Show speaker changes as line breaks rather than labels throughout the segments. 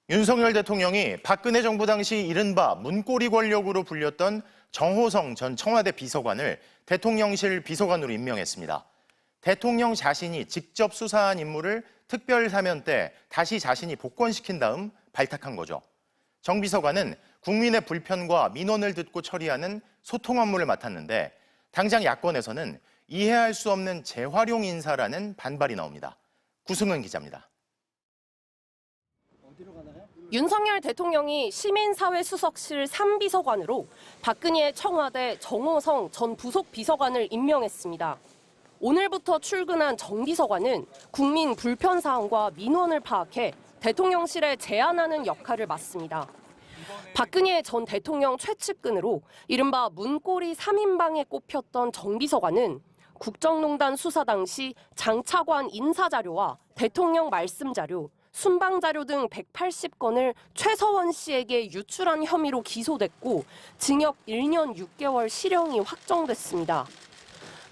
윤석열 대통령이 박근혜 정부 당시 이른바 문고리 권력으로 불렸던 정호성 전 청와대 비서관을 대통령실 비서관으로 임명했습니다. 대통령 자신이 직접 수사한 인물을 특별사면 때 다시 자신이 복권시킨 다음 발탁한 거죠. 정 비서관은 국민의 불편과 민원을 듣고 처리하는 소통 업무를 맡았는데 당장 야권에서는 이해할 수 없는 재활용 인사라는 반발이 나옵니다. 구승은 기자입니다.
윤석열 대통령이 시민사회수석실 3비서관으로 박근혜 청와대 정호성 전 부속 비서관을 임명했습니다. 오늘부터 출근한 정 비서관은 국민 불편 사항과 민원을 파악해 대통령실에 제안하는 역할을 맡습니다. 박근혜 전 대통령 최측근으로 이른바 문고리 3인방에 꼽혔던 정 비서관은 국정농단 수사 당시 장 차관 인사자료와 대통령 말씀자료, 순방자료 등 180건을 최서원 씨에게 유출한 혐의로 기소됐고 징역 1년 6개월 실형이 확정됐습니다.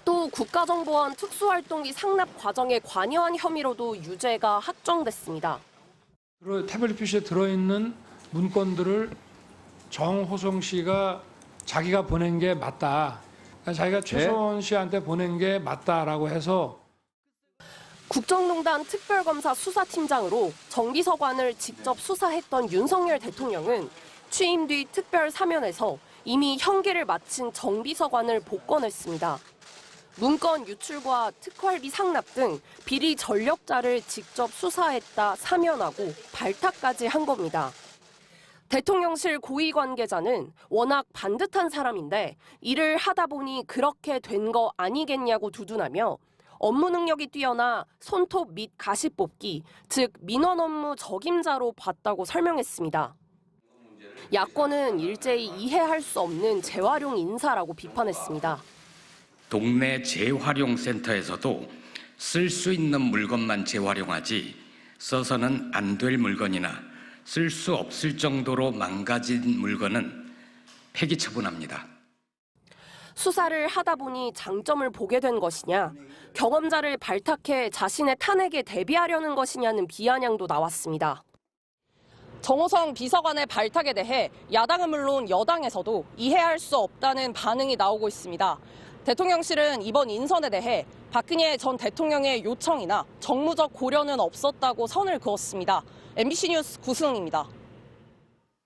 또 국가정보원 특수활동비 상납 과정에 관여한 혐의로도 유죄가 확정됐습니다.
태블릿 PC에 들어있는 문건들을 정호성 씨가 자기가 보낸 게 맞다. 자기가 최서원 씨한테 보낸 게 맞다라고 해서
국정농단 특별검사 수사팀장으로 정 비서관을 직접 수사했던 윤석열 대통령은 취임 뒤 특별 사면에서 이미 형기를 마친 정 비서관을 복권했습니다. 문건 유출과 특활비 상납 등 비리 전력자를 직접 수사했다 사면하고 발탁까지 한 겁니다. 대통령실 고위 관계자는 워낙 반듯한 사람인데 일을 하다 보니 그렇게 된 거 아니겠냐고 두둔하며 업무 능력이 뛰어나 손톱 및 가시 뽑기, 즉 민원 업무 적임자로 봤다고 설명했습니다. 야권은 일제히 이해할 수 없는 재활용 인사라고 비판했습니다.
동네 재활용센터에서도 쓸 수 있는 물건만 재활용하지 써서는 안 될 물건이나 쓸 수 없을 정도로 망가진 물건은 폐기 처분합니다.
수사를 하다 보니 장점을 보게 된 것이냐, 경험자를 발탁해 자신의 탄핵에 대비하려는 것이냐는 비아냥도 나왔습니다. 정호성 비서관의 발탁에 대해 야당은 물론 여당에서도 이해할 수 없다는 반응이 나오고 있습니다. 대통령실은 이번 인선에 대해 박근혜 전 대통령의 요청이나 정무적 고려는 없었다고 선을 그었습니다. MBC 뉴스 구승입니다.